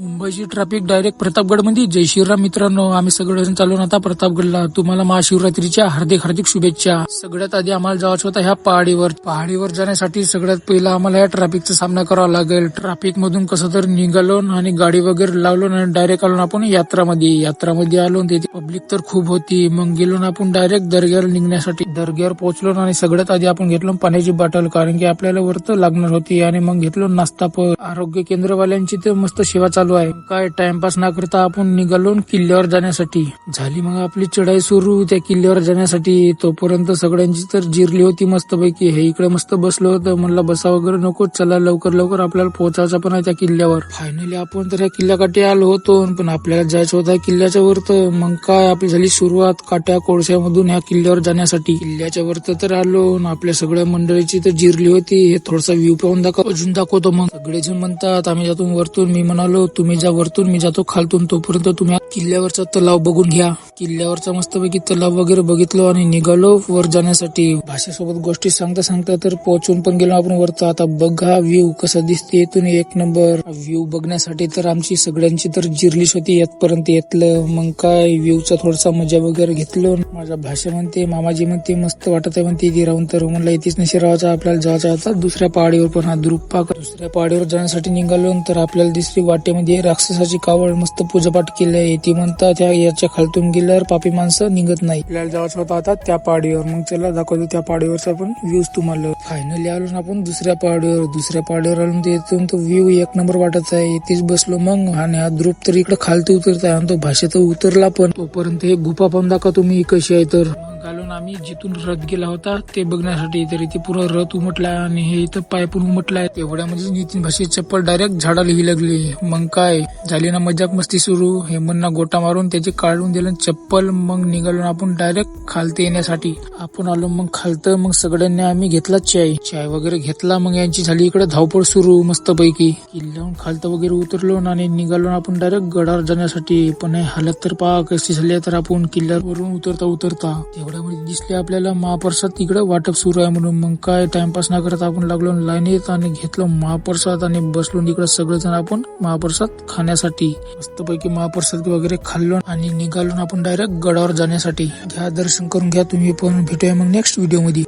मुंबईची traffic direct Pratapgad मध्ये. जय श्रीराम मित्रांनो, आम्ही सगळेजण चालून आता प्रतापगडला. तुम्हाला महाशिवरात्रीच्या हार्दिक हार्दिक शुभेच्छा. सगळ्यात आधी आम्हाला जायचं होतं ह्या पहाडीवर जाण्यासाठी सगळ्यात पहिला आम्हाला या ट्रॅफिकचा सामना करावा लागेल. ट्रॅफिक मधून कसं तर निघालो आणि गाडी वगैरे लावलो आणि डायरेक्ट आलो आपण यात्रामध्ये आलो. तिथे पब्लिक तर खूप होती. मग गेलो ना आपण डायरेक्ट दर्ग्यावर निघण्यासाठी. दर्ग्यावर पोहोचलो आणि सगळ्यात आधी आपण घेतलो पाण्याची बॉटल, कारण की आपल्याला वरत लागणार होती. आणि मग घेतलो नाश्ता. आरोग्य केंद्रवाल्यांची तर मस्त सेवा चालू आहे. काय टाइमपास न करता आपण निघालो किल्ल्यावर जाण्यासाठी. झाली मग आपली चढाई सुरू त्या किल्ल्यावर जाण्यासाठी. तोपर्यंत सगळ्यांची तर जिरली होती मस्त पैकी. हे इकडे मस्त बसलो होतं. म्हणलं बसा वगैरे नको, चला लवकर आपल्याला पोहोचायचं पण आहे त्या किल्ल्यावर. फायनली आपण तर या किल्ल्याकाठी आलो होतो, पण आपल्याला जायचं होतं किल्ल्याच्या वरत. मग काय आपली झाली सुरुवात काट्या कोळशामधून ह्या किल्ल्यावर जाण्यासाठी. किल्ल्याच्या वरत तर आलो. आपल्या सगळ्या मंडळीची तर जिरली होती. हे थोडासा व्ह्यू पाहून अजून दाखवतो. मग सगळेजण म्हणतात आम्ही जातो वरतून. मी म्हणालो तुम्ही जा वरतून, मी जातो खालतून. तोपर्यंत तुम्ही किल्ल्यावरचा तलाव बघून घ्या. किल्ल्यावरचा मस्तपैकी तलाव वगैरे बघितलो आणि निघालो वर जाण्यासाठी. भाषेसोबत गोष्टी सांगता तर पोहोचून पण गेलो आपण वरत. आता बघा व्ह्यू कसा दिसते इथून, एक नंबर. व्ह्यू बघण्यासाठी तर आमची सगळ्यांची तर जिरलीच होती येतपर्यंत येतलं. मग काय व्ह्यूचा थोडासा मजा वगैरे घेतलो. माझ्या भाषा म्हणते, मामाजी म्हणते मस्त वाटत आहे म्हणते इथे राहून. तर म्हणलं इथेच नशी राहायचं, आपल्याला जायचं आता दुसऱ्या पहाडीवर. पण हा दुरुप्पा दुसऱ्या पहाडीवर जाण्यासाठी निघालो. तर आपल्याला दिसली वाटेमध्ये राक्षसाची कावड मस्त पूजापाठ केलंय. ती म्हणतात याच्या खालतून गेल्यावर पापी माणसं निघत नाही. आपल्याला जायचं होतं आता त्या पहाडीवर. मग चला दाखवतो त्या पहाडीवरचा पण व्ह्यूज तुम्हाला. फायनली आलो ना आपण दुसऱ्या पहाडीवर आलो. तिथून तो व्ह्यू एक नंबर वाटत आहे. इथेच बसलो मग. आणि हा ध्रुप तर इकडे खालती उतरत आहे आणि तो भाषेत उतरला पण. तोपर्यंत हे गुफा पण दाखवा तुम्ही कशी आहे. तर घालून आम्ही जिथून रथ गेला होता ते बघण्यासाठी. तर इथे पुरा रथ उमटलाय आणि हे इथं पाय पण उमटलाय. एवढ्यामध्ये नितीन भाषेची चप्पल डायरेक्ट झाडाला ही लागली. मग काय झाली ना मजाक मस्ती सुरू. हे म्हणणं गोटा मारून त्याची काढून दिलं चप्पल. मग निघालो आपण डायरेक्ट खालते येण्यासाठी. आपण आलो मग खालतं. मग सगळ्यांनी आम्ही घेतला चाय वगैरे घेतला. मग यांची झाली इकडे धावपळ सुरू मस्त पैकी. किल्ल्याहून खालतं वगैरे उतरलो आणि निघालो आपण डायरेक्ट गडावर जाण्यासाठी. पण हालत तर पहा कशी झाली. तर आपण किल्ल्यावरून उतरता एवढ्यामध्ये दिसले आपल्याला महाप्रसाद तिकडे वाटप सुरू आहे म्हणून. मग काय टाइमपास न करता आपण लागलो लाईनीत आणि घेतलो महाप्रसाद आणि बसलो इकडे सगळेजण आपण महाप्रसाद खाण्यासाठी. मस्तपैकी महाप्रसाद वगैरे खाल्लो आणि निघालो आपण डायरेक्ट गडावर जाण्यासाठी. घ्या दर्शन करून घ्या तुम्ही पण. भेटूया मग नेक्स्ट व्हिडिओ मध्ये.